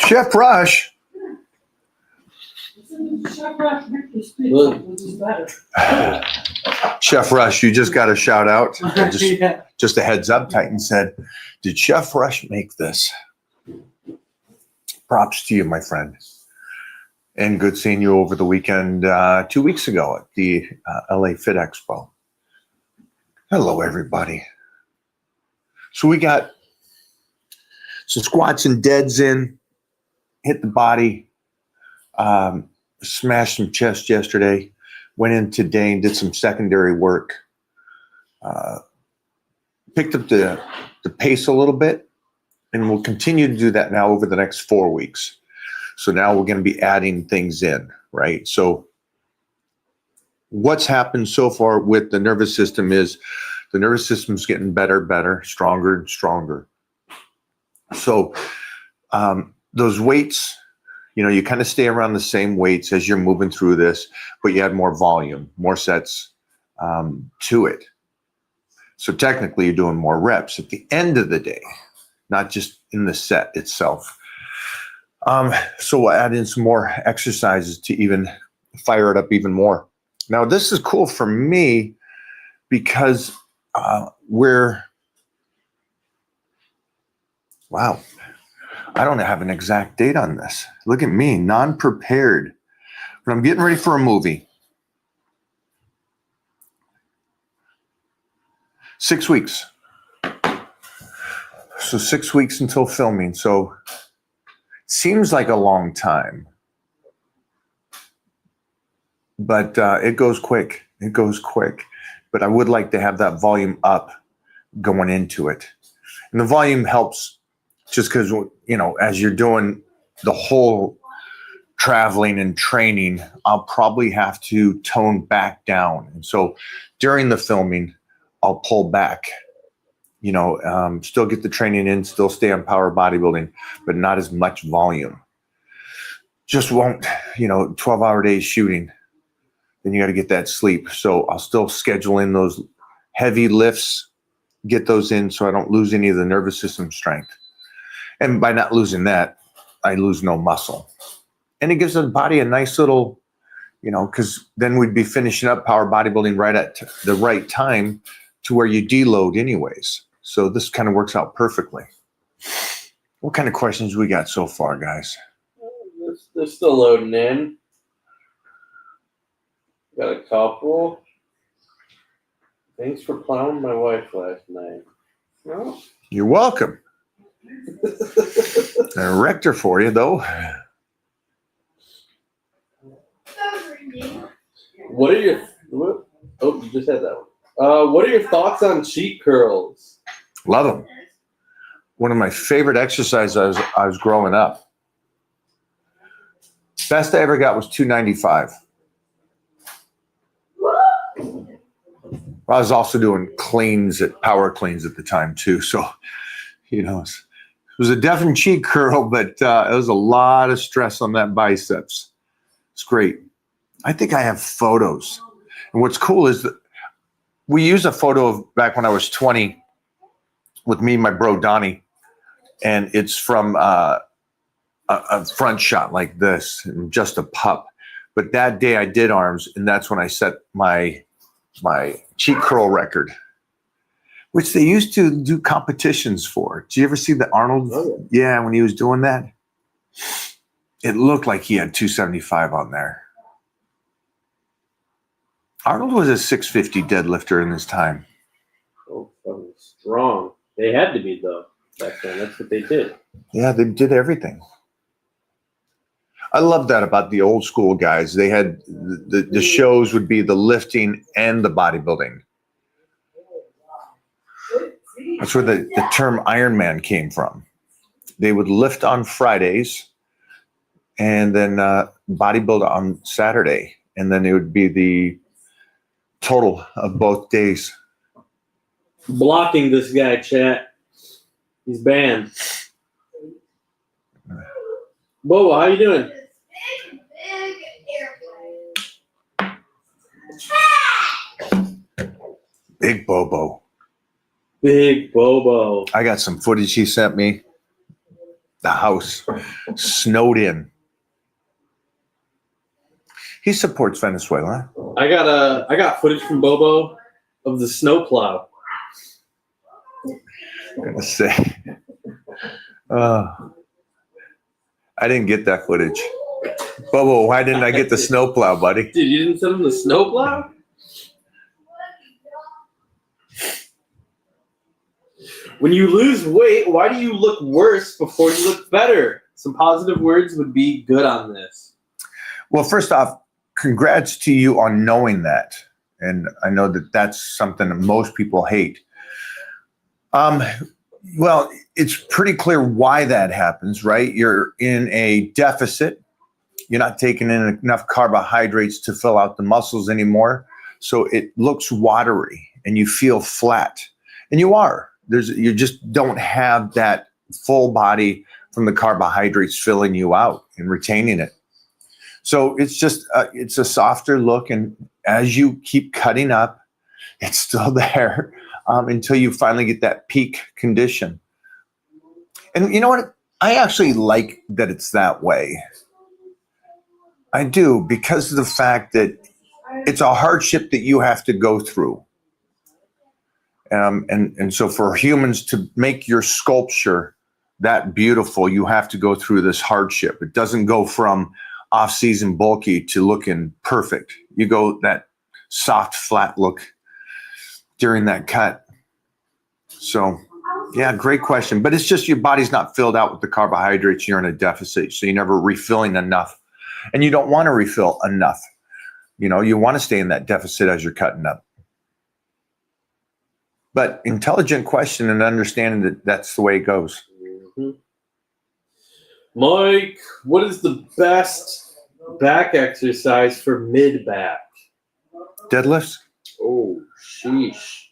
Chef Rush. Chef Rush, you just got a shout out. Just a heads up. Titan said, "Did Chef Rush make this?" Props to you, my friend. And good seeing you over the weekend 2 weeks ago at the LA Fit Expo. Hello, everybody. So we got some squats and deads in, hit the body, smashed some chest yesterday, went in today and did some secondary work. Picked up the pace a little bit, and we'll continue to do that now over the next 4 weeks. So now we're going to be adding things in, right? So what's happened so far with the nervous system is the nervous system's getting better, stronger and stronger. So those weights, you kind of stay around the same weights as you're moving through this, but you add more volume, more sets to it. So technically you're doing more reps at the end of the day, not just in the set itself. So we'll add in some more exercises to even fire it up even more. Now this is cool for me because wow, I don't have an exact date on this. Look at me, non-prepared. But I'm getting ready for a movie. 6 weeks. So 6 weeks until filming. So seems like a long time. But it goes quick. It goes quick. But I would like to have that volume up going into it. And the volume helps just because, as you're doing the whole traveling and training, I'll probably have to tone back down. And so during the filming, I'll pull back, still get the training in, still stay on power bodybuilding, but not as much volume. Just won't, 12-hour days shooting. Then you got to get that sleep. So I'll still schedule in those heavy lifts, get those in so I don't lose any of the nervous system strength. And by not losing that, I lose no muscle. And it gives the body a nice little, because then we'd be finishing up power bodybuilding right at the right time to where you deload anyways. So this kind of works out perfectly. What kind of questions we got so far, guys? They're still loading in. Got a couple. Thanks for plowing my wife last night. No? You're welcome. I wrecked her for you, though. What are your... Oh, you just had that one. What are your thoughts on cheek curls? Love them. One of my favorite exercises I was growing up. Best I ever got was 295. I was also doing power cleans at the time, too. So, it was a definite cheek curl, but it was a lot of stress on that biceps. It's great. I think I have photos. And what's cool is that we use a photo of back when I was 20 with me and my bro, Donnie. And it's from a front shot like this, and just a pup. But that day I did arms, and that's when I set my cheek curl record, which they used to do competitions for. Did you ever see the Arnold? Oh. Yeah, when he was doing that. It looked like he had 275 on there. Arnold was a 650 deadlifter in his time. Oh, fucking strong. They had to be, though, back then. That's what they did. Yeah, they did everything. I love that about the old school guys. They had the shows would be the lifting and the bodybuilding. That's where the term Ironman came from. They would lift on Fridays and then bodybuild on Saturday. And then it would be the total of both days. Blocking this guy, chat. He's banned. Whoa, how you doing? Big Bobo. Big Bobo. I got some footage he sent me. The house snowed in. He supports Venezuela. I got footage from Bobo of the snowplow. I'm gonna say. I didn't get that footage. Bobo, why didn't I get the snowplow, buddy? Dude, you didn't send him the snowplow? When you lose weight, why do you look worse before you look better? Some positive words would be good on this. Well, first off, congrats to you on knowing that. And I know that that's something that most people hate. Well, it's pretty clear why that happens, right? You're in a deficit. You're not taking in enough carbohydrates to fill out the muscles anymore. So it looks watery and you feel flat. And you are. You just don't have that full body from the carbohydrates filling you out and retaining it. So it's just, it's a softer look. And as you keep cutting up, it's still there until you finally get that peak condition. And you know what? I actually like that it's that way. I do, because of the fact that it's a hardship that you have to go through. And so for humans to make your sculpture that beautiful, you have to go through this hardship. It doesn't go from off-season bulky to looking perfect. You go that soft, flat look during that cut. So, yeah, great question. But it's just your body's not filled out with the carbohydrates. You're in a deficit, so you're never refilling enough. And you don't want to refill enough. You know, you want to stay in that deficit as you're cutting up. But intelligent question and understanding that that's the way it goes. Mm-hmm. Mike, what is the best back exercise for mid-back? Deadlifts? Oh, sheesh.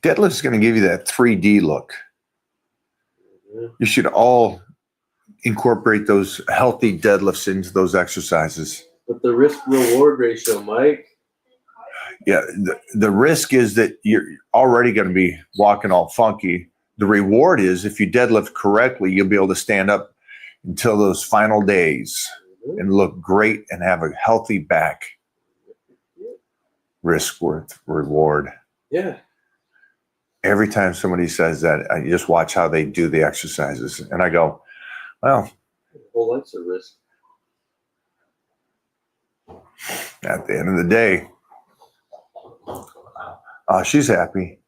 Deadlift's is going to give you that 3D look. Mm-hmm. You should all incorporate those healthy deadlifts into those exercises. But the risk-reward ratio, Mike. Yeah, the risk is that you're already going to be walking all funky. The reward is if you deadlift correctly, you'll be able to stand up until those final days and look great and have a healthy back. Risk worth reward. Yeah. Every time somebody says that, I just watch how they do the exercises. And I go, well, whole life's a risk. At the end of the day, she's happy.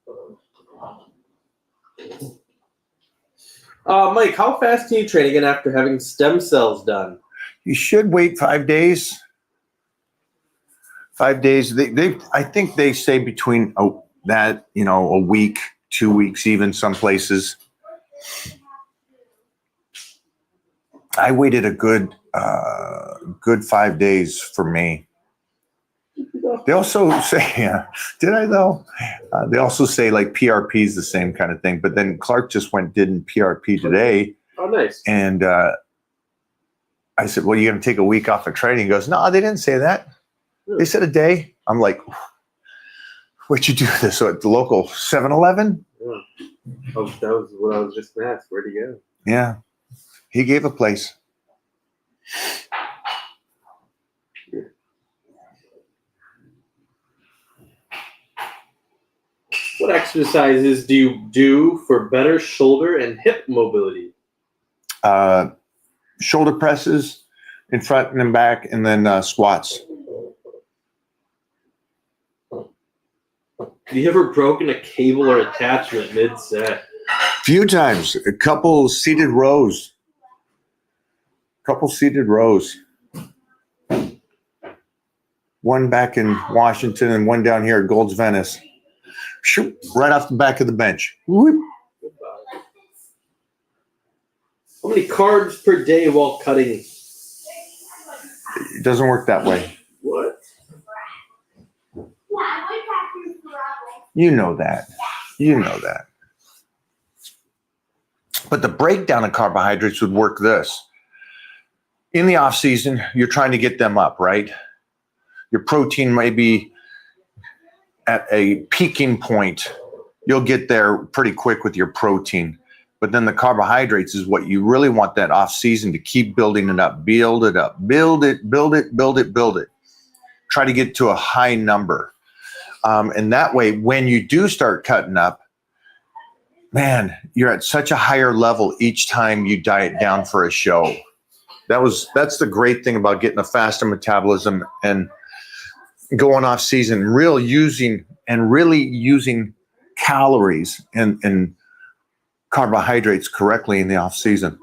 Mike, how fast can you train again after having stem cells done? You should wait 5 days. 5 days. I think they say between a week, 2 weeks, even some places. I waited a good 5 days for me. They also say, did I though? They also say like PRP is the same kind of thing. But then Clark just did PRP today. Oh, nice. And I said, well, you're going to take a week off of training? He goes, no, they didn't say that. They said a day. I'm like, where'd you do this? So at the local 7-Eleven? Yeah. Oh, that was what I was just going to ask. Where'd he go? Yeah. He gave a place. What exercises do you do for better shoulder and hip mobility? Shoulder presses in front and in back, and then squats. Have you ever broken a cable or attachment mid-set? Few times. A couple seated rows. One back in Washington and one down here at Gold's Venice. Shoot, right off the back of the bench. Whoop. How many carbs per day while cutting? It doesn't work that way. What? You know that. You know that. But the breakdown of carbohydrates would work this. In the off season, you're trying to get them up, right? Your protein may be at a peaking point. You'll get there pretty quick with your protein. But then the carbohydrates is what you really want that off season to keep building it up, build it up, build it, build it, build it, build it. Try to get to a high number. And that way, when you do start cutting up, man, you're at such a higher level each time you diet down for a show. That's the great thing about getting a faster metabolism and going off season, really using calories and carbohydrates correctly in the off season.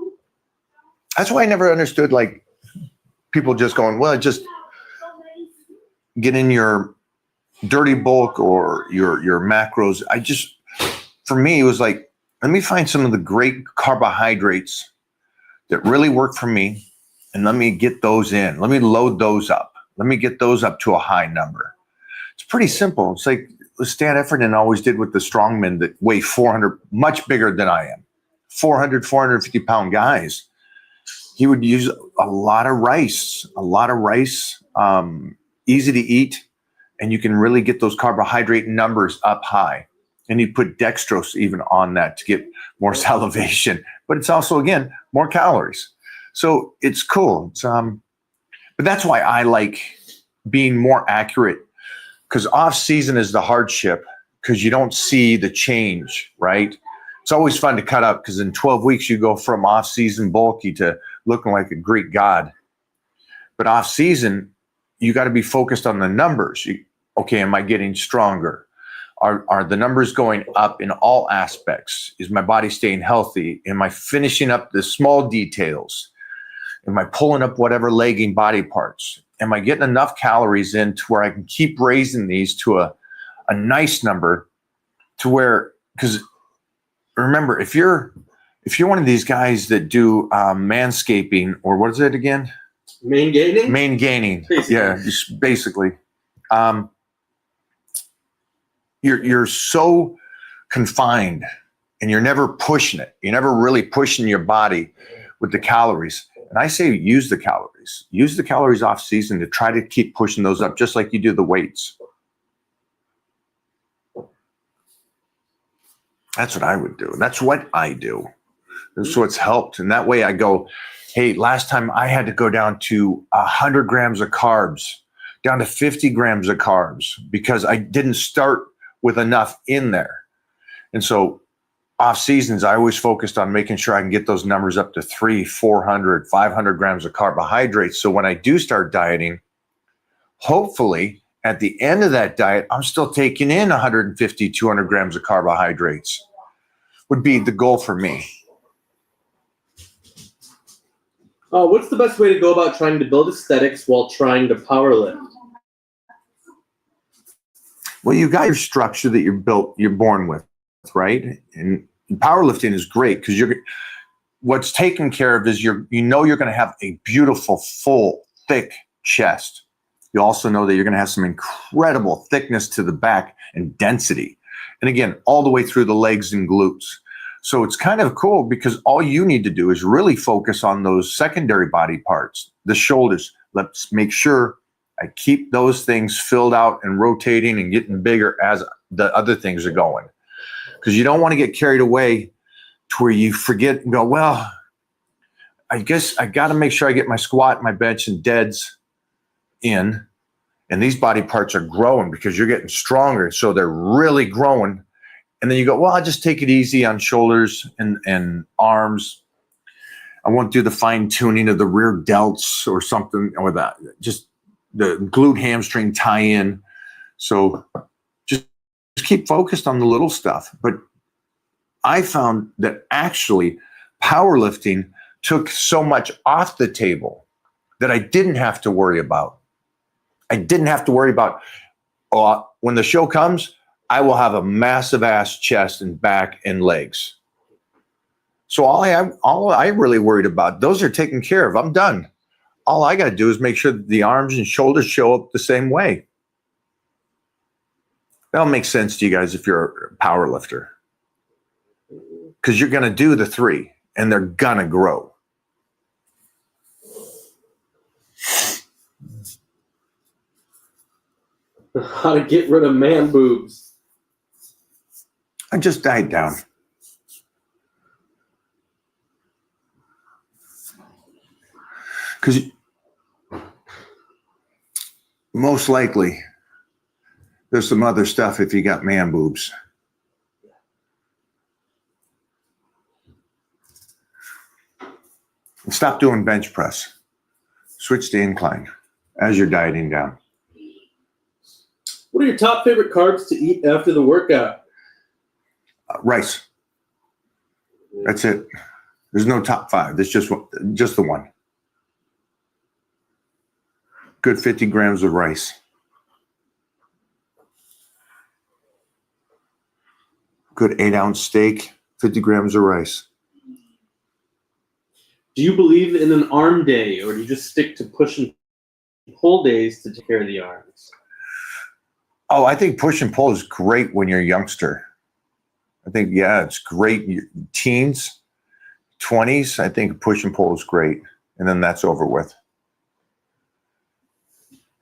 That's why I never understood like people just going, well, just get in your dirty bulk or your macros. For me, it was like, let me find some of the great carbohydrates that really work for me, and let me get those in. Let me load those up. Let me get those up to a high number. It's pretty simple. It's like Stan Effernan always did with the strongmen that weigh 400, much bigger than I am, 450 pound guys. He would use a lot of rice, easy to eat, and you can really get those carbohydrate numbers up high. And he'd put dextrose even on that to get more salivation, but it's also, again, more calories. So it's cool. But that's why I like being more accurate, because off season is the hardship because you don't see the change, right? It's always fun to cut up because in 12 weeks you go from off season bulky to looking like a Greek god. But off season, you got to be focused on the numbers. Okay, am I getting stronger? Are the numbers going up in all aspects? Is my body staying healthy? Am I finishing up the small details? Am I pulling up whatever lagging body parts? Am I getting enough calories in to where I can keep raising these to a nice number to where, because remember, if you're one of these guys that do manscaping, or what is it again? Main gaining? Main gaining. Basically. Yeah, just basically. You're so confined and you're never pushing it. You're never really pushing your body with the calories. And I say use the calories. Use the calories off season to try to keep pushing those up just like you do the weights. That's what I would do. That's what I do. That's what's helped. And that way I go, hey, last time I had to go down to 100 grams of carbs, down to 50 grams of carbs because I didn't start with enough in there. And so off seasons, I always focused on making sure I can get those numbers up to 300, 400, 500 grams of carbohydrates. So when I do start dieting, hopefully at the end of that diet, I'm still taking in 150, 200 grams of carbohydrates would be the goal for me. What's the best way to go about trying to build aesthetics while trying to powerlift? Well, you got your structure that you're born with, right? And powerlifting is great because what's taken care of is you're going to have a beautiful, full, thick chest. You also know that you're going to have some incredible thickness to the back and density. And again, all the way through the legs and glutes. So it's kind of cool because all you need to do is really focus on those secondary body parts, the shoulders. Let's make sure I keep those things filled out and rotating and getting bigger as the other things are going. Because you don't want to get carried away to where you forget and go, well, I guess I got to make sure I get my squat, my bench, and deads in. And these body parts are growing because you're getting stronger. So they're really growing. And then you go, well, I'll just take it easy on shoulders and arms. I won't do the fine tuning of the rear delts or something, or that, just the glute hamstring tie in. So just keep focused on the little stuff. But I found that actually powerlifting took so much off the table that I didn't have to worry about. I didn't have to worry about, when the show comes, I will have a massive ass chest and back and legs. So all I really worried about, those are taken care of. I'm done. All I got to do is make sure that the arms and shoulders show up the same way. That'll make sense to you guys if you're a power lifter. Because you're going to do the 3 and they're going to grow. How to get rid of man boobs. I just died down. Because most likely there's some other stuff if you got man boobs. And stop doing bench press. Switch to incline as you're dieting down. What are your top favorite carbs to eat after the workout? Rice. That's it. There's no top 5. There's just the one. Good 50 grams of rice. Good 8-ounce steak, 50 grams of rice. Do you believe in an arm day, or do you just stick to push and pull days to take care of the arms? Oh, I think push and pull is great when you're a youngster. I think, yeah, it's great. Teens, 20s, I think push and pull is great. And then that's over with.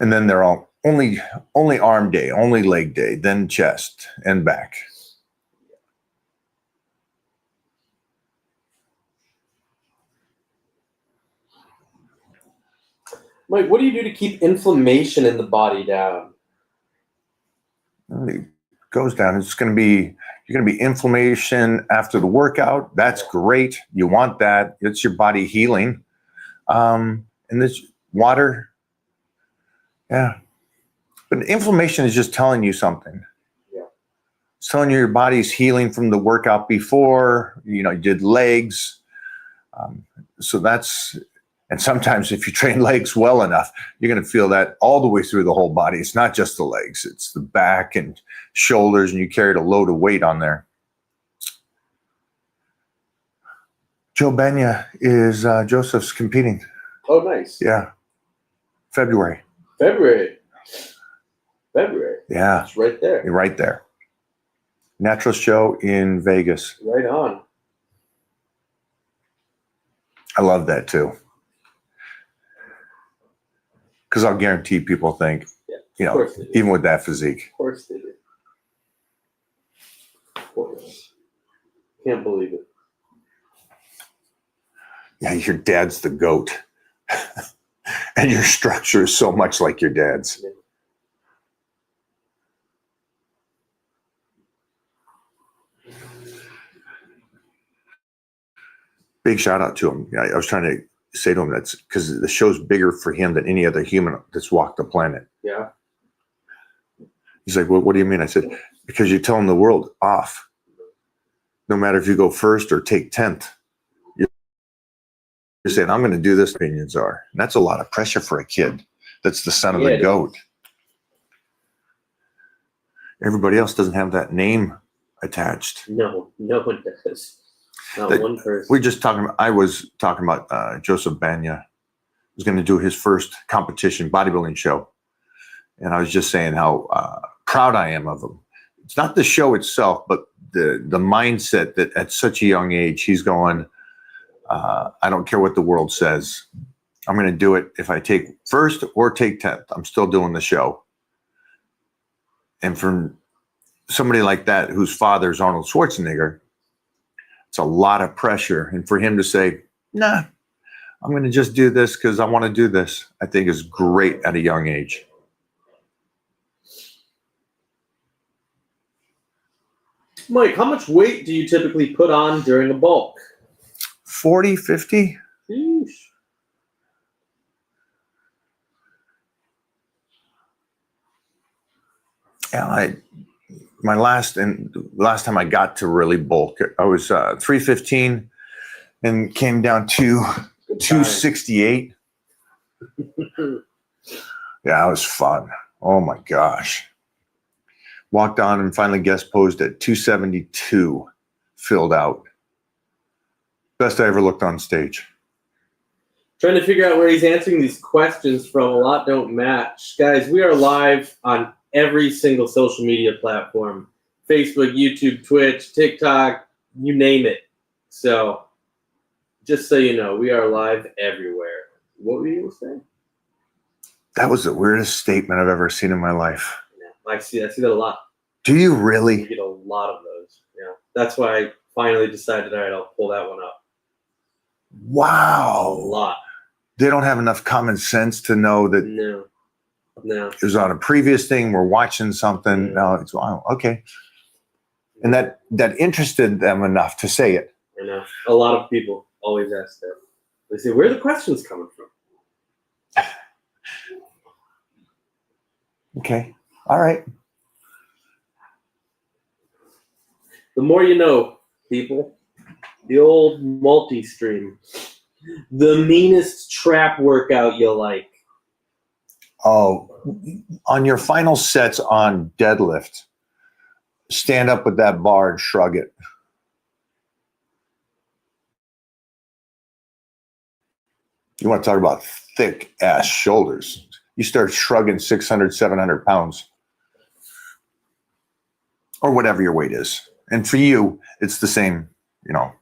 And then they're all only arm day, only leg day, then chest and back. Mike, what do you do to keep inflammation in the body down? It goes down. You're going to be inflammation after the workout. That's great. You want that. It's your body healing. And this water. Yeah. But inflammation is just telling you something. Yeah. It's telling you your body's healing from the workout before, you did legs. So that's, and sometimes if you train legs well enough, you're going to feel that all the way through the whole body. It's not just the legs, it's the back and shoulders, and you carried a load of weight on there. Joe Benya is Joseph's competing. Oh, nice. Yeah. February. Yeah. It's right there. You're right there. Natural show in Vegas. Right on. I love that too. Because I'll guarantee people think, of course they do. even with that physique. Of course they do. Of course. Can't believe it. Yeah, your dad's the GOAT. And your structure is so much like your dad's. Yeah. Big shout out to him. I was trying to say to him that's because the show's bigger for him than any other human that's walked the planet. Yeah. He's like, well, what do you mean? I said, because you're telling the world off. No matter if you go first or take 10th. You're saying, I'm going to do this, opinions are. And that's a lot of pressure for a kid that's the son of the GOAT. Everybody else doesn't have that name attached. No one does. Not one person. I was talking about Joseph Banya was going to do his first competition bodybuilding show. And I was just saying how proud I am of him. It's not the show itself, but the mindset that at such a young age, he's going, I don't care what the world says. I'm going to do it. If I take first or take 10th, I'm still doing the show. And for somebody like that, whose father is Arnold Schwarzenegger, it's a lot of pressure. And for him to say, nah, I'm going to just do this because I want to do this, I think is great at a young age. Mike, how much weight do you typically put on during a bulk? 40, 50? Sheesh. Yeah, last time I got to really bulk, I was 315 and came down to 268. Yeah, it was fun. Oh my gosh. Walked on and finally guest posed at 272, filled out. Best I ever looked on stage. Trying to figure out where he's answering these questions from. A lot don't match. Guys, we are live on every single social media platform. Facebook, YouTube, Twitch, TikTok, you name it. So, just so you know, we are live everywhere. What were you going to say? That was the weirdest statement I've ever seen in my life. Yeah, I see that a lot. Do you We really? get a lot of those. Yeah, that's why I finally decided, all right, I'll pull that one up. A Wow. lot. They don't have enough common sense to know that No. it was on a previous thing. We're watching something. Yeah. No, it's wow. Okay. And that interested them enough to say it. I know. A lot of people always ask that. They say, where are the questions coming from? Okay. All right. The more you know, people. The old multi-stream. The meanest trap workout you like. Oh, on your final sets on deadlift, stand up with that bar and shrug it. You want to talk about thick ass shoulders. You start shrugging 600, 700 pounds or whatever your weight is. And for you, it's the same, you know.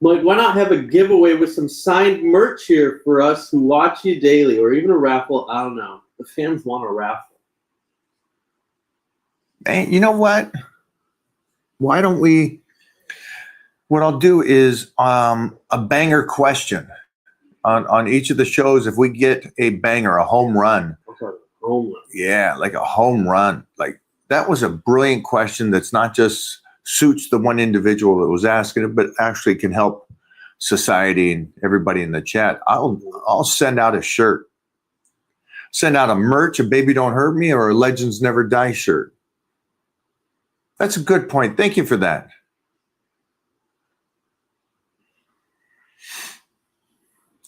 Like, why not have a giveaway with some signed merch here for us who watch you daily, or even a raffle? I don't know. The fans want a raffle. Hey, you know what? Why don't we? What I'll do is a banger question on each of the shows. If we get a banger, a home run, Okay, home run. yeah, like a home run, like that was a brilliant question. That's not just suits the one individual that was asking it, but actually can help society and everybody in the chat. I'll send out a shirt, send out a merch, a Baby Don't Hurt Me, or a Legends Never Die shirt. That's a good point. Thank you for that.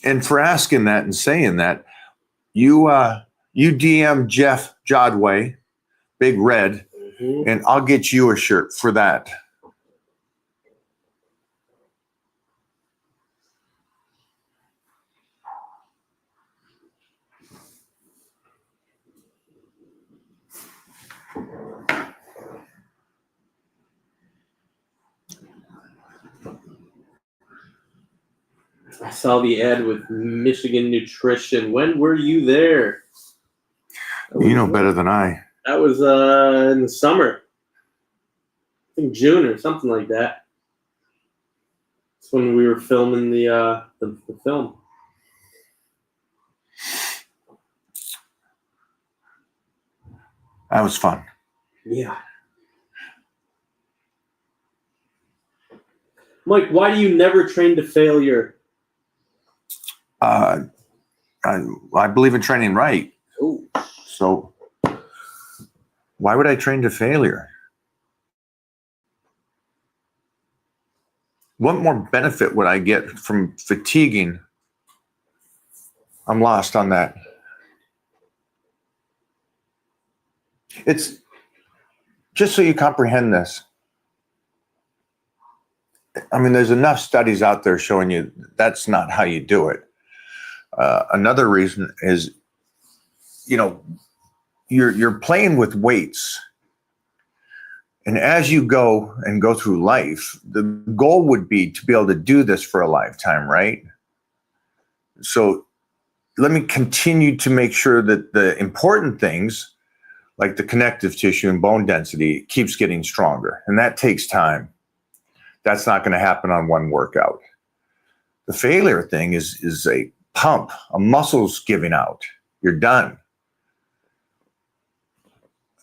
And for asking that and saying that, you DM Jeff Jodway, Big Red, and I'll get you a shirt for that. I saw the ad with Michigan Nutrition. When were you there? You know better than I. That was in the summer. I think June or something like that. That's when we were filming the film. That was fun. Yeah. Mike, why do you never train to failure? I believe in training right. Oh. So why would I train to failure? What more benefit would I get from fatiguing? I'm lost on that. It's just so you comprehend this. I mean, there's enough studies out there showing you that's not how you do it. Another reason is, you know, you're playing with weights. And as you go through life, the goal would be to be able to do this for a lifetime, right? So let me continue to make sure that the important things, like the connective tissue and bone density, keeps getting stronger. And that takes time. That's not going to happen on one workout. The failure thing is a pump, a muscle's giving out. You're done.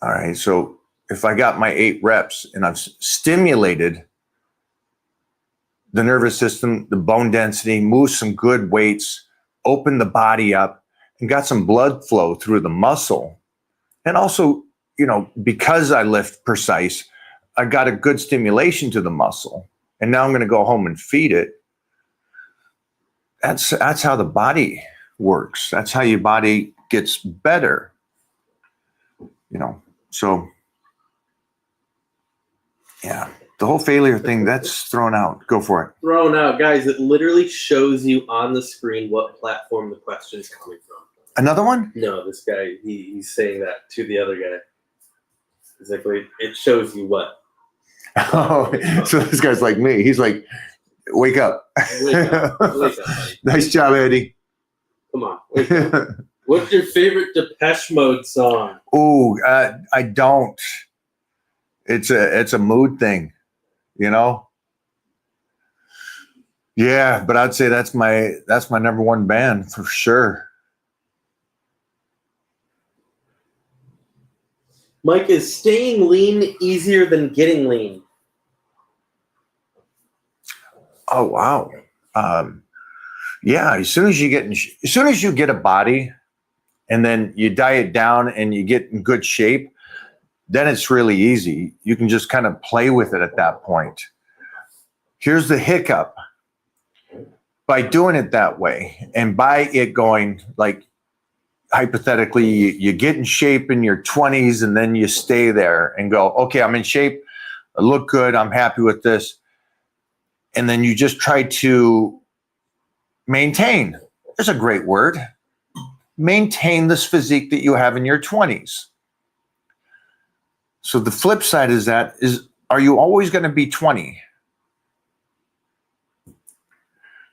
All right, so if I got my 8 reps and I've stimulated the nervous system, the bone density, moved some good weights, opened the body up, and got some blood flow through the muscle. And also, you know, because I lift precise, I got a good stimulation to the muscle. And now I'm going to go home and feed it. That's how the body works. That's how your body gets better. You know, so yeah, the whole failure thing, that's thrown out. Go for it. Thrown out, guys. It literally shows you on the screen what platform the question is coming from. Another one? No, this guy, he's saying that to the other guy. He's like, wait, it shows you what? Oh, so this guy's like me. He's like, wake up. Wake up, buddy. Nice job, Eddie. Come on, wake up. What's your favorite Depeche Mode song? Ooh, I don't. It's a mood thing, you know? Yeah, but I'd say that's my number one band for sure. Mike, is staying lean easier than getting lean? Oh wow. Yeah, as soon as you get a body and then you diet down and you get in good shape, then it's really easy. You can just kind of play with it at that point. Here's the hiccup. By doing it that way and by it going like hypothetically, you get in shape in your 20s and then you stay there and go, okay, I'm in shape. I look good. I'm happy with this. And then you just try to maintain. There's a great word. Maintain this physique that you have in your 20s. So the flip side is are you always going to be 20?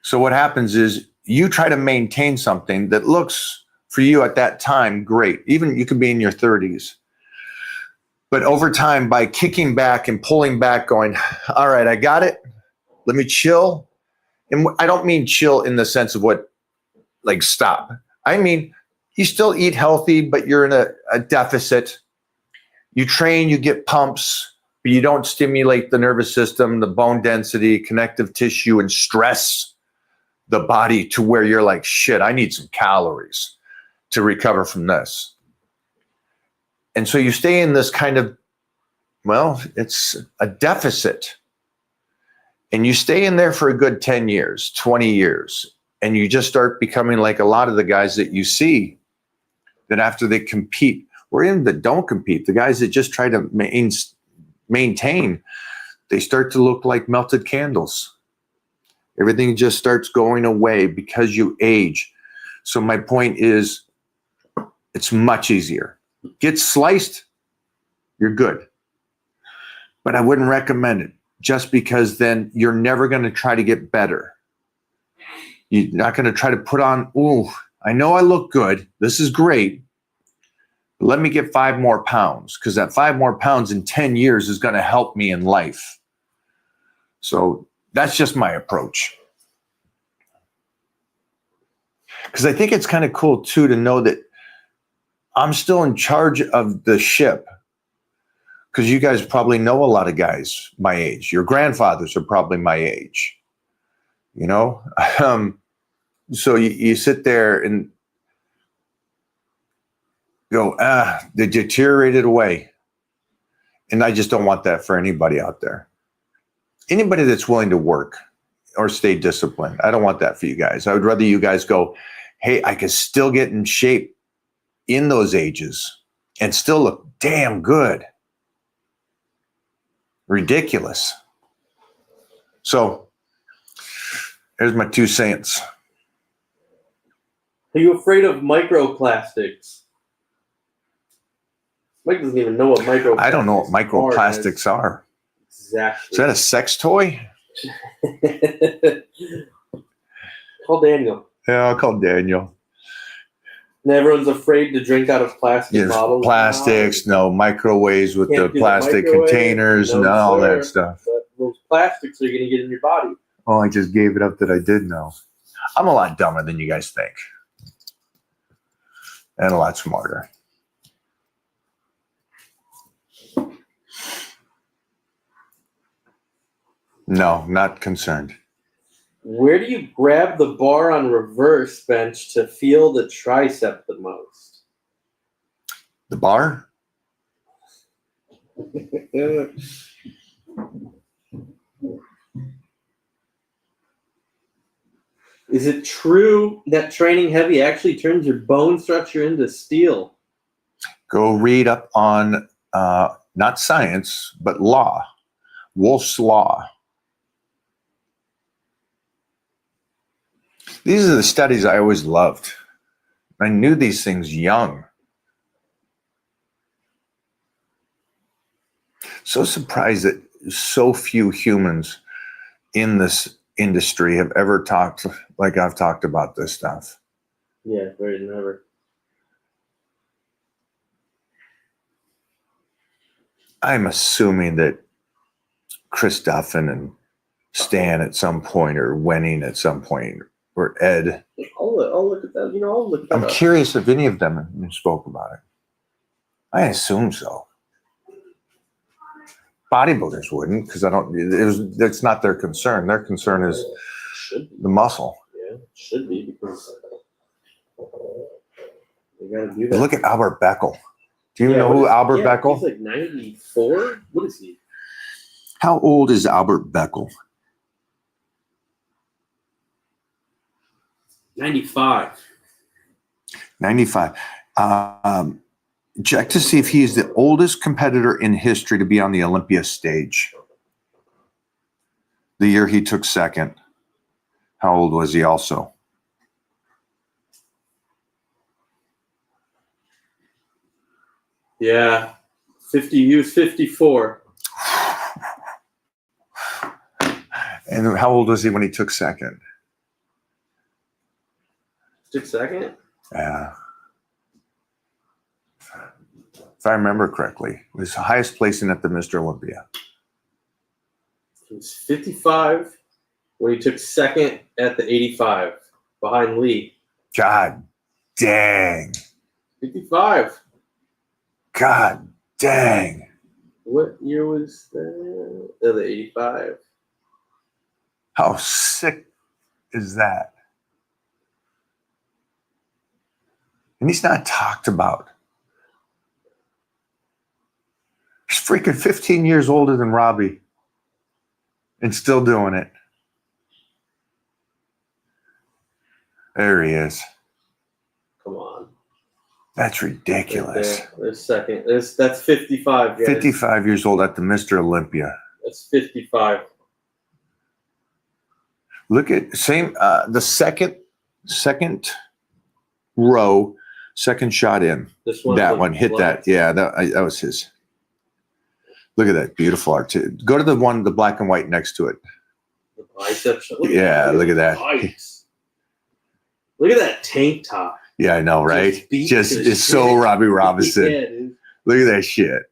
So what happens is you try to maintain something that looks for you at that time great. Even you could be in your 30s. But over time, by kicking back and pulling back, going, all right, I got it. Let me chill. And I don't mean chill in the sense of like stop. I mean, you still eat healthy, but you're in a deficit. You train, you get pumps, but you don't stimulate the nervous system, the bone density, connective tissue, and stress the body to where you're like, shit, I need some calories to recover from this. And so you stay in this kind of, well, it's a deficit. And you stay in there for a good 10 years, 20 years, and you just start becoming like a lot of the guys that you see that after they compete, or even that don't compete, the guys that just try to maintain, they start to look like melted candles. Everything just starts going away because you age. So my point is, it's much easier. Get sliced, you're good. But I wouldn't recommend it just because then you're never going to try to get better. You're not going to try to put on, ooh, I know I look good. This is great. But let me get 5 more pounds because that 5 more pounds in 10 years is going to help me in life. So that's just my approach. Because I think it's kind of cool too to know that I'm still in charge of the ship. Because you guys probably know a lot of guys my age. Your grandfathers are probably my age. You know? So you sit there and go, they deteriorated away. And I just don't want that for anybody out there. Anybody that's willing to work or stay disciplined, I don't want that for you guys. I would rather you guys go, hey, I can still get in shape in those ages and still look damn good. Ridiculous. So there's my 2 cents. Are you afraid of microplastics? Mike doesn't even know what microplastics are. I don't know what microplastics are. Exactly. Is that a sex toy? Call Daniel. Yeah, I'll call Daniel. And everyone's afraid to drink out of plastic bottles. Plastics, no microwaves with Can't the do plastic microwave, containers and no, all sir. that stuff. But those plastics are going to get in your body. Oh, I just gave it up that I did know. I'm a lot dumber than you guys think. And a lot smarter. No, not concerned. Where do you grab the bar on reverse bench to feel the tricep the most? The bar? Is it true that training heavy actually turns your bone structure into steel? Go read up on not science, but law. Wolff's Law. These are the studies I always loved. I knew these things young. So surprised that so few humans in this industry have ever talked like I've talked about this stuff. Yeah, very never. I'm assuming that Chris Duffin and Stan at some point, or Wenning at some point, or Ed. I'll look at that. I'll look that I'm up. curious if any of them spoke about it. I assume so. Bodybuilders wouldn't, because it's not their concern. Their concern is Should be. the muscle. Yeah, it should be, because they gotta do that. Look at Albert Beckel. Do you know who Albert Beckel? He's like 94. What is he? How old is Albert Beckel? 95. 95. Check to see if he is the oldest competitor in history to be on the Olympia stage. The year he took second. How old was he also? Yeah, 50. He was 54. And how old was he when he took second? Took second? Yeah. If I remember correctly, it was the highest placing at the Mr. Olympia. He was 55 when he took second at the 85 behind Lee. God dang. 55. God dang. What year was that? Oh, the 85. How sick is that? And he's not talked about. He's freaking 15 years older than Robbie and still doing it. There he is. Come on. That's ridiculous. Right there. There's second. That's 55, guys. 55 years old at the Mr. Olympia. That's 55. Look at the second row, second shot in. This one. That one hit that. Yeah, that was his. Look at that beautiful art too. Go to the black and white next to it. The bicep shot. Look at that. Nice. Look at that tank top. Yeah, I know, right? Just It's so Robbie Robinson. Yeah, dude. Look at that shit.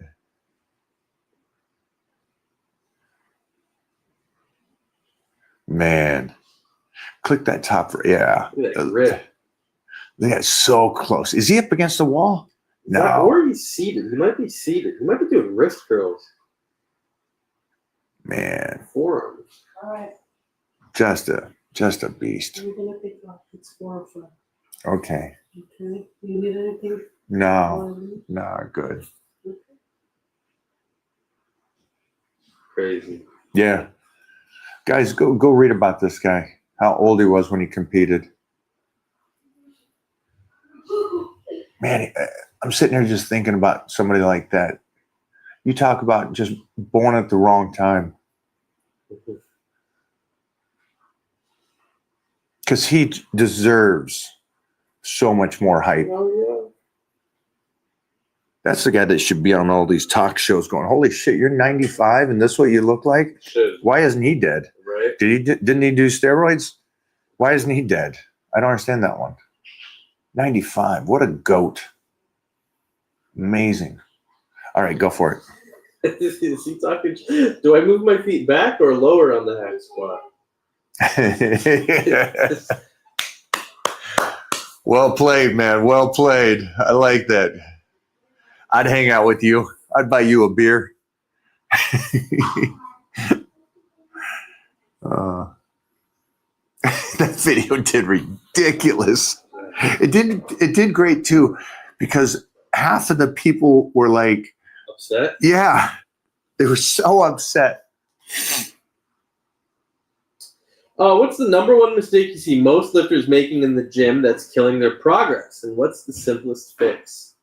Man. Click that top. Yeah. Look at that grip. Look at that, so close. Is he up against the wall? No. Or he's seated. He might be seated. He might be doing wrist curls. Man. Forearms. All right. Just a beast. I'm gonna pick up. It's 4 o'clock. Okay. Okay. You need anything? No. No, good. Crazy. Yeah. Guys, go read about this guy. How old he was when he competed. Man, I'm sitting here just thinking about somebody like that. You talk about just born at the wrong time. Because he deserves so much more hype. Oh, yeah. That's the guy that should be on all these talk shows going, holy shit, you're 95 and this is what you look like? Should. Why isn't he dead? Right? Didn't he do steroids? Why isn't he dead? I don't understand that one. 95. What a goat. Amazing. All right, go for it. Is he talking? Do I move my feet back or lower on the hack squat? Well played, man. Well played. I like that. I'd hang out with you. I'd buy you a beer. That video did ridiculous. It did great too, because half of the people were like, Upset? yeah, they were so upset. What's the number one mistake you see most lifters making in the gym that's killing their progress? And what's the simplest fix?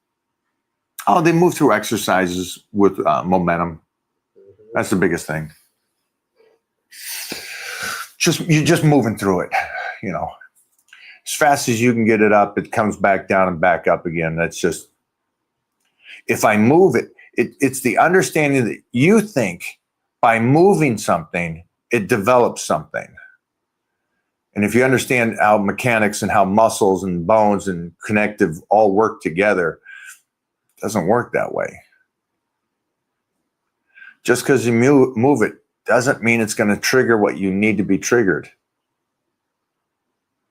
Oh, they move through exercises with momentum. That's the biggest thing. You're just moving through it, As fast as you can get it up, it comes back down and back up again. That's just, if I move it, it's the understanding that you think by moving something, it develops something. And if you understand how mechanics and how muscles and bones and connective all work together, it doesn't work that way. Just because you move it doesn't mean it's going to trigger what you need to be triggered.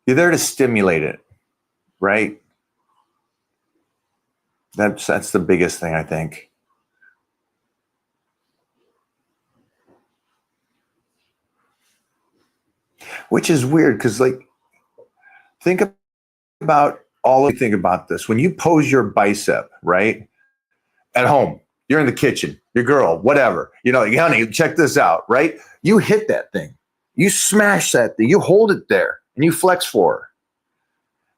You're there to stimulate it, right? That's the biggest thing, I think. Which is weird because, like, think about all of you think about this. When you pose your bicep, right? At home, you're in the kitchen, your girl, whatever, like, honey, check this out, right? You hit that thing. You smash that thing. You hold it there and you flex for her.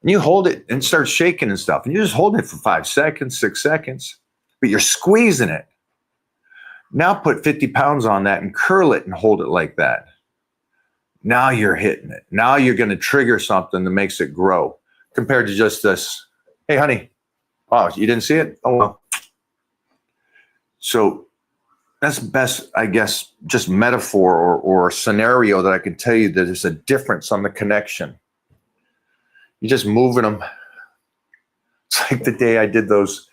And you hold it and start shaking and stuff. And you just hold it for 5 seconds, 6 seconds, but you're squeezing it. Now put 50 pounds on that and curl it and hold it like that. Now you're hitting it. Now you're going to trigger something that makes it grow compared to just this. Hey, honey. Oh, you didn't see it? Oh, well. So that's best, I guess, just metaphor or scenario that I can tell you that there's a difference on the connection. You're just moving them. It's like the day I did those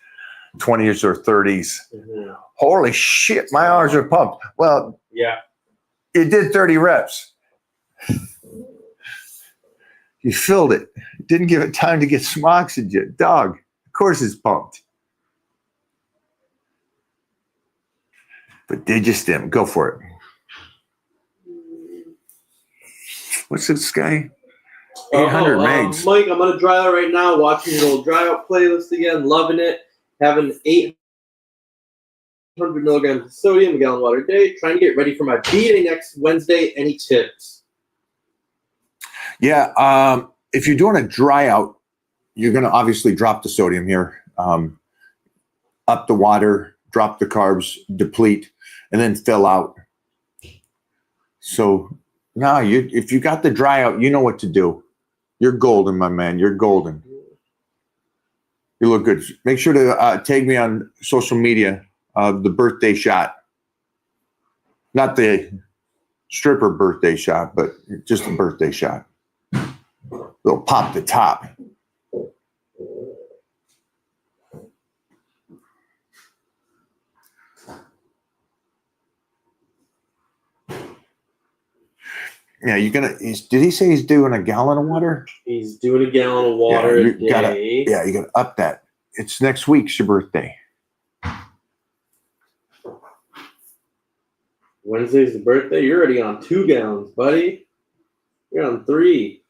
20s or 30s. Mm-hmm. Holy shit, my arms are pumped. Well, yeah, you did 30 reps. You filled it. Didn't give it time to get some oxygen. Dog, of course it's pumped. But Digistim, go for it. What's this guy? 800 megs. Mike, I'm on a dry out right now, watching your old dry out playlist again, loving it. Having 800 milligrams of sodium, a gallon of water a day, trying to get ready for my B-Day next Wednesday. Any tips? Yeah, if you're doing a dry out, you're going to obviously drop the sodium here, up the water, drop the carbs, deplete, and then fill out. So now if you got the dry out, you know what to do. You're golden, my man. You're golden. You look good. Make sure to tag me on social media, the birthday shot. Not the stripper birthday shot, but just a birthday shot. They'll pop the top. Yeah, did he say he's doing a gallon of water? He's doing a gallon of water a day. You gotta up that. It's next week's your birthday. Wednesday's the birthday. You're already on 2 gallons, buddy. You're on 3.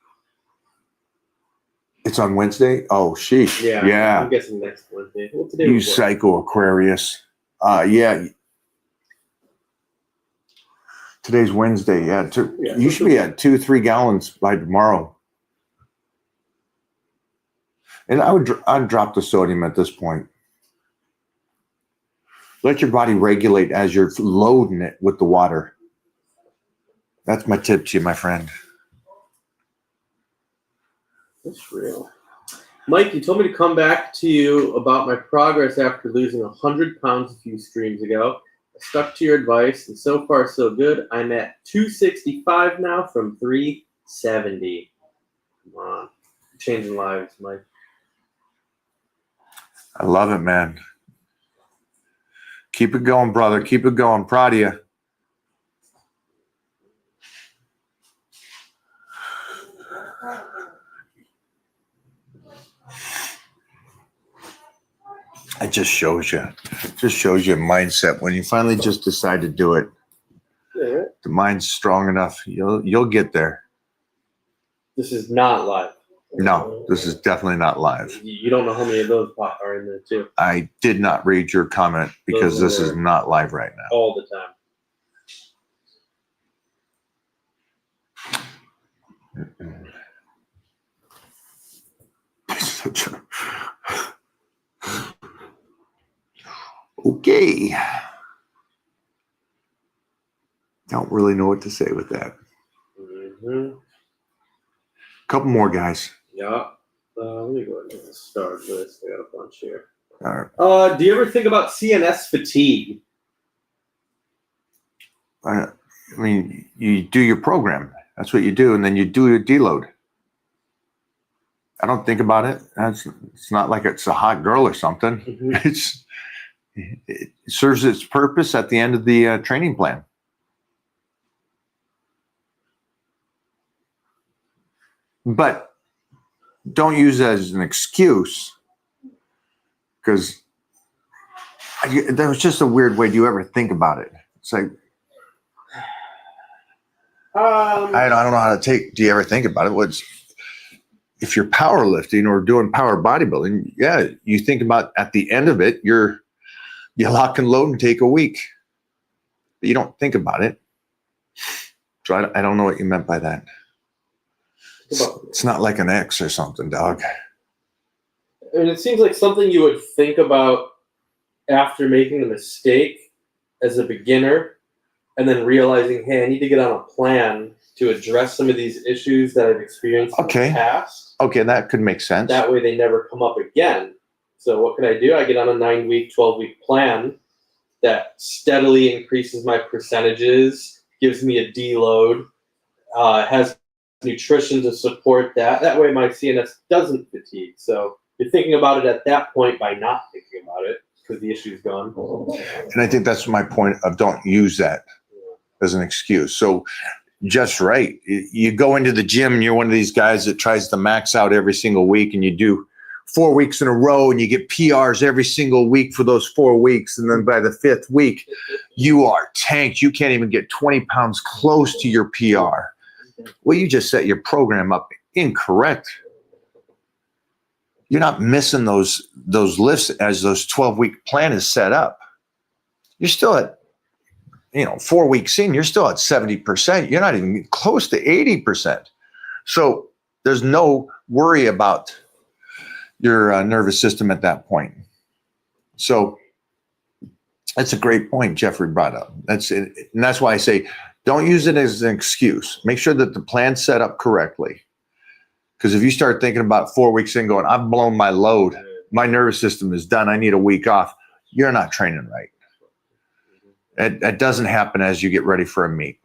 It's on Wednesday? Oh, sheesh. Yeah. I'm guessing next Wednesday. Well, today you psycho Aquarius. Yeah. Today's Wednesday. Yeah. You should be at 2-3 gallons by tomorrow. And I'd drop the sodium at this point. Let your body regulate as you're loading it with the water. That's my tip to you, my friend. That's real. Mike, you told me to come back to you about my progress after losing 100 pounds a few streams ago. I stuck to your advice, and so far so good. I'm at 265 now from 370. Come on. Changing lives, Mike. I love it, man. Keep it going, brother. Keep it going. Proud of you. It just shows you. It just shows you mindset. When you finally just decide to do it, Yeah. the mind's strong enough. You'll get there. This is not live. No, this is definitely not live. You don't know how many of those are in there, too. I did not read your comment because this is not live right now. All the time. Okay. Don't really know what to say with that. Mm-hmm. Couple more guys. Yeah. Let me go into the start list. I got a bunch here. All right. Do you ever think about CNS fatigue? I mean, you do your program. That's what you do, and then you do your deload. I don't think about it. It's not like it's a hot girl or something. Mhm. It serves its purpose at the end of the training plan. But don't use it as an excuse, because that was just a weird way. Do you ever think about it? It's like, I don't know how to take. Do you ever think about it? If you're powerlifting or doing power bodybuilding? Yeah, you think about at the end of it, you lock and load and take a week. But you don't think about it. So I don't know what you meant by that. It's not like an X or something, dog. I mean, it seems like something you would think about after making the mistake as a beginner, and then realizing, hey, I need to get on a plan to address some of these issues that I've experienced in the past. Okay, that could make sense. That way they never come up again. So what can I do? I get on a 9-week, 12-week plan that steadily increases my percentages, gives me a deload, has nutrition to support that. That way my CNS doesn't fatigue. So you're thinking about it at that point by not thinking about it because the issue's gone. And I think that's my point of don't use that as an excuse. So just right. You go into the gym and you're one of these guys that tries to max out every single week, and you do 4 weeks in a row and you get PRs every single week for those 4 weeks. And then by the 5th week, you are tanked. You can't even get 20 pounds close to your PR. Well, you just set your program up incorrect. You're not missing those lifts as those 12-week plan is set up. You're still at, 4 weeks in, you're still at 70%. You're not even close to 80%. So there's no worry about your nervous system at that point. So that's a great point Jeffrey brought up. That's it. And that's why I say, don't use it as an excuse. Make sure that the plan's set up correctly. Because if you start thinking about 4 weeks in going, I've blown my load, my nervous system is done, I need a week off, you're not training right. That doesn't happen as you get ready for a meet.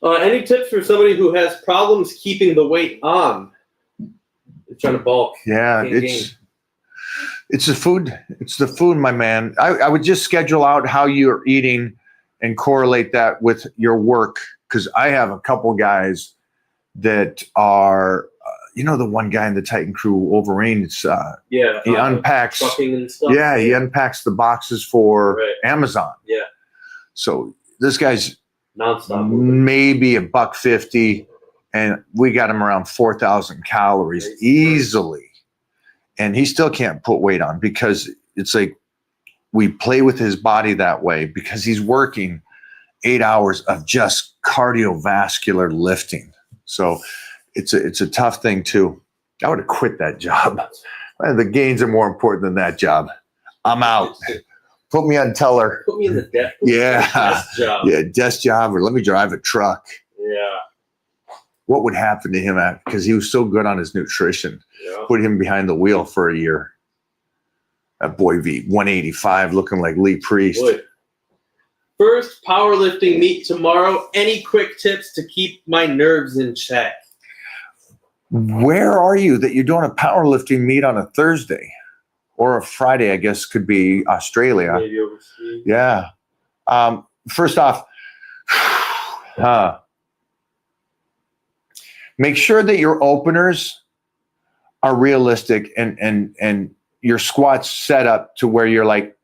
Any tips for somebody who has problems keeping the weight on? They're trying to bulk. Yeah, it's the food. It's the food, my man. I would just schedule out how you're eating and correlate that with your work. Because I have a couple guys that are, the one guy in the Titan crew, Wolverine. He unpacks. Trucking and stuff. Yeah, he unpacks the boxes for Amazon. Yeah. So this guy's nonstop. Maybe $150, and we got him around 4,000 calories easily. And he still can't put weight on because it's like we play with his body that way because he's working 8 hours of just cardiovascular lifting. So it's a tough thing too. I would have quit that job. The gains are more important than that job. I'm out. Put me on teller. Put me in the desk. Yeah. Job. Yeah, desk job, or let me drive a truck. Yeah. What would happen to him because he was so good on his nutrition? Yeah. Put him behind the wheel for a year. That boy be 185 looking like Lee Priest. Would. First powerlifting meet tomorrow. Any quick tips to keep my nerves in check? Where are you that you're doing a powerlifting meet on a Thursday or a Friday? I guess could be Australia. Maybe overseas. Yeah. First off, make sure that your openers are realistic and your squats set up to where you're like,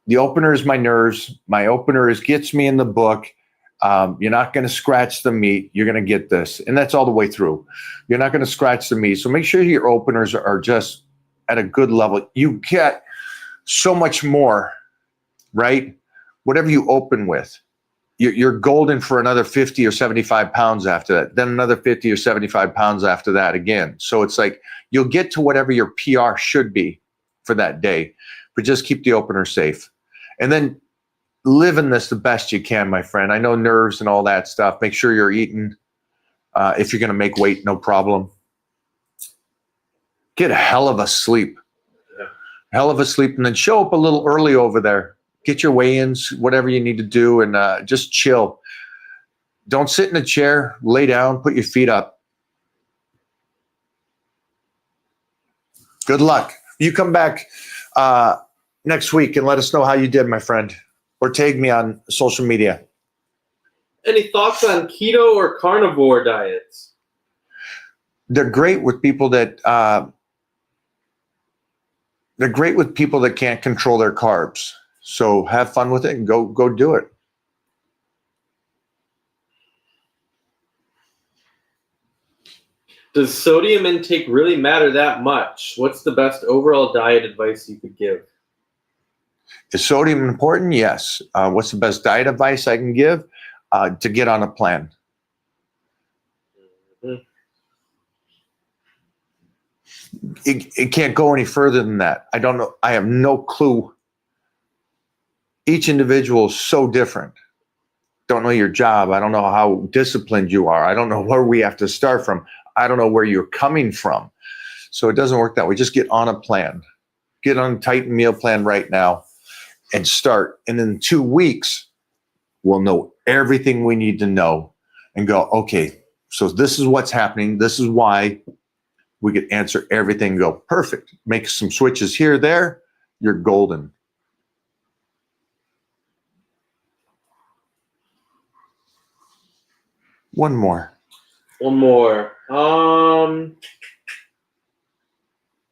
the opener is my nerves. My opener gets me in the book. You're not going to scratch the meat. You're going to get this. And that's all the way through. You're not going to scratch the meat. So make sure your openers are just at a good level. You get so much more, right? Whatever you open with, you're golden for another 50 or 75 pounds after that. Then another 50 or 75 pounds after that again. So it's like you'll get to whatever your PR should be for that day, but just keep the opener safe. And then live in this the best you can, my friend. I know nerves and all that stuff. Make sure you're eating If you're going to make weight, no problem. Get a hell of a sleep. Yeah. Hell of a sleep, and then show up a little early over there. Get your weigh-ins, whatever you need to do, and just chill. Don't sit in a chair. Lay down. Put your feet up. Good luck. You come back next week and let us know how you did, my friend, or tag me on social media. Any thoughts on keto or carnivore diets? They're great with people that can't control their carbs. So have fun with it and go do it. Does sodium intake really matter that much? What's the best overall diet advice you could give? Is sodium important? Yes. What's the best diet advice I can give? To get on a plan. Mhm. It can't go any further than that. I don't know. I have no clue. Each individual is so different. Don't know your job. I don't know how disciplined you are. I don't know where we have to start from. I don't know where you're coming from. So it doesn't work that way. Just get on a plan. Get on a Titan meal plan right now and start. And in 2 weeks, we'll know everything we need to know and go, okay, so this is what's happening. This is why. We could answer everything and go, perfect. Make some switches here, there. You're golden. One more. One more.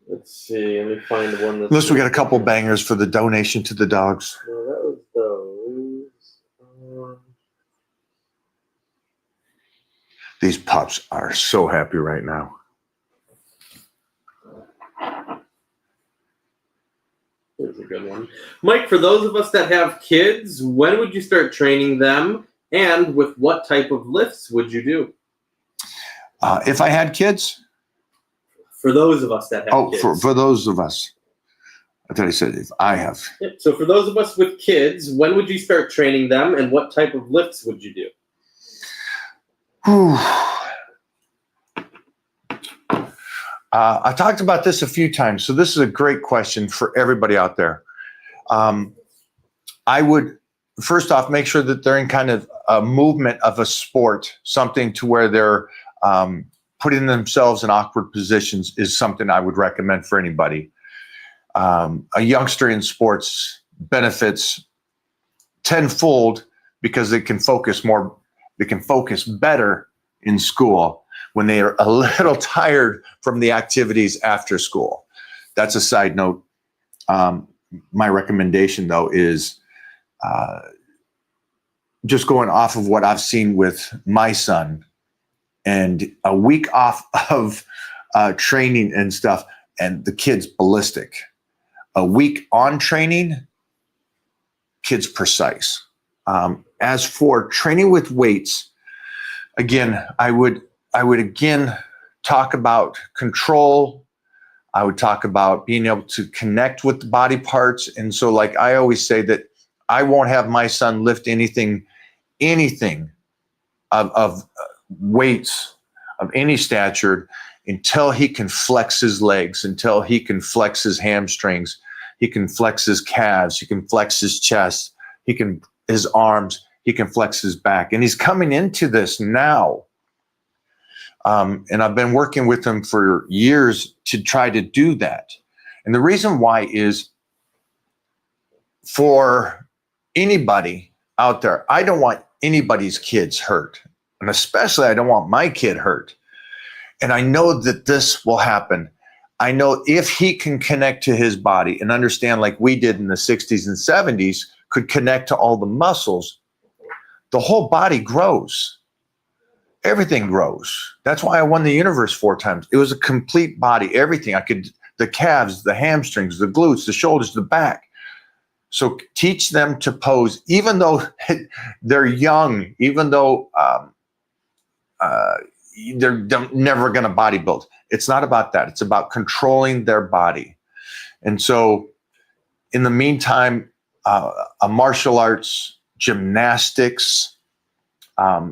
Let's see. Let me find one. That's Unless we got a couple bangers for the donation to the dogs. No, that was those. These pups are so happy right now. Here's a good one. Mike, for those of us that have kids, when would you start training them? And with what type of lifts would you do? If I had kids? For those of us that have kids. For those of us. I thought he said if I have. Yep. So for those of us with kids, when would you start training them? And what type of lifts would you do? I talked about this a few times, so this is a great question for everybody out there. I would, first off, make sure that they're in kind of a movement of a sport, something to where they're putting themselves in awkward positions is something I would recommend for anybody. A youngster in sports benefits tenfold because they can focus more, they can focus better in school when they are a little tired from the activities after school. That's a side note. My recommendation, though, is just going off of what I've seen with my son, and a week off of training and stuff, and the kid's ballistic. A week on training, kid's precise. As for training with weights, again, I would again talk about control. I would talk about being able to connect with the body parts. And so, like I always say, that I won't have my son lift anything of weights of any stature until he can flex his legs, until he can flex his hamstrings, he can flex his calves, he can flex his chest, his arms, he can flex his back. And he's coming into this now. And I've been working with him for years to try to do that. And the reason why is, for anybody out there, I don't want anybody's kids hurt. And especially I don't want my kid hurt. And I know that this will happen. I know if he can connect to his body and understand, like we did in the 60s and 70s, could connect to all the muscles, the whole body grows. Everything grows. That's why I won the universe 4 times. It was a complete body, everything. The calves, the hamstrings, the glutes, the shoulders, the back. So teach them to pose, even though they're young, even though they're never going to bodybuild. It's not about that. It's about controlling their body. And so in the meantime, a martial arts, gymnastics,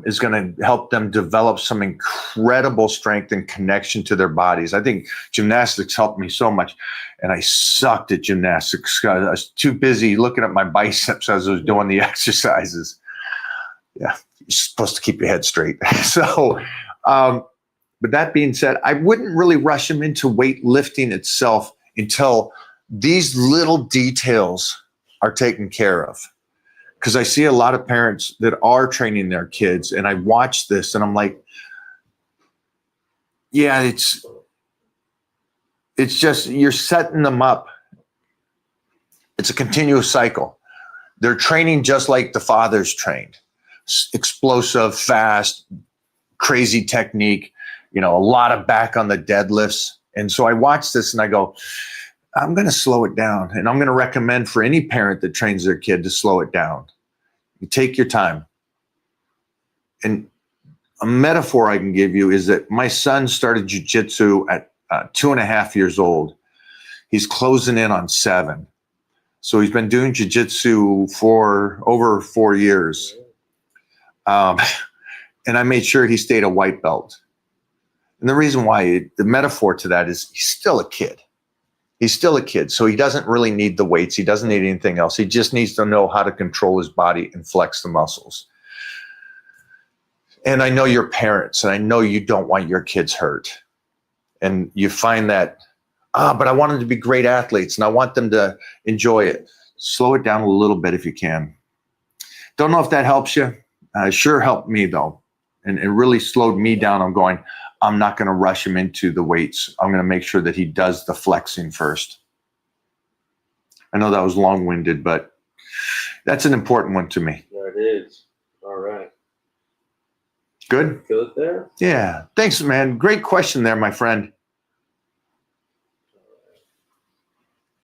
is going to help them develop some incredible strength and connection to their bodies. I think gymnastics helped me so much, and I sucked at gymnastics. I was too busy looking at my biceps as I was doing the exercises. Yeah, you're supposed to keep your head straight. So, but that being said, I wouldn't really rush them into weightlifting itself until these little details are taken care of. Because I see a lot of parents that are training their kids, and I watch this and I'm like, yeah, it's just, you're setting them up. It's a continuous cycle. They're training just like the fathers trained. Explosive, fast, crazy technique, a lot of back on the deadlifts. And so I watch this and I go, I'm going to slow it down. And I'm going to recommend for any parent that trains their kid to slow it down. You take your time. And a metaphor I can give you is that my son started jiu-jitsu at 2.5 years old. He's closing in on 7. So he's been doing jiu-jitsu for over 4 years. And I made sure he stayed a white belt. And the reason why, the metaphor to that is he's still a kid. He's still a kid, so he doesn't really need the weights. He doesn't need anything else. He just needs to know how to control his body and flex the muscles. And I know you're parents, and I know you don't want your kids hurt. And you find that, but I want them to be great athletes, and I want them to enjoy it. Slow it down a little bit if you can. Don't know if that helps you. Sure helped me, though. And it really slowed me down. I'm going, I'm not going to rush him into the weights. I'm going to make sure that he does the flexing first. I know that was long-winded, but that's an important one to me. There it is. All right. Good? Feel it there? Yeah. Thanks, man. Great question there, my friend.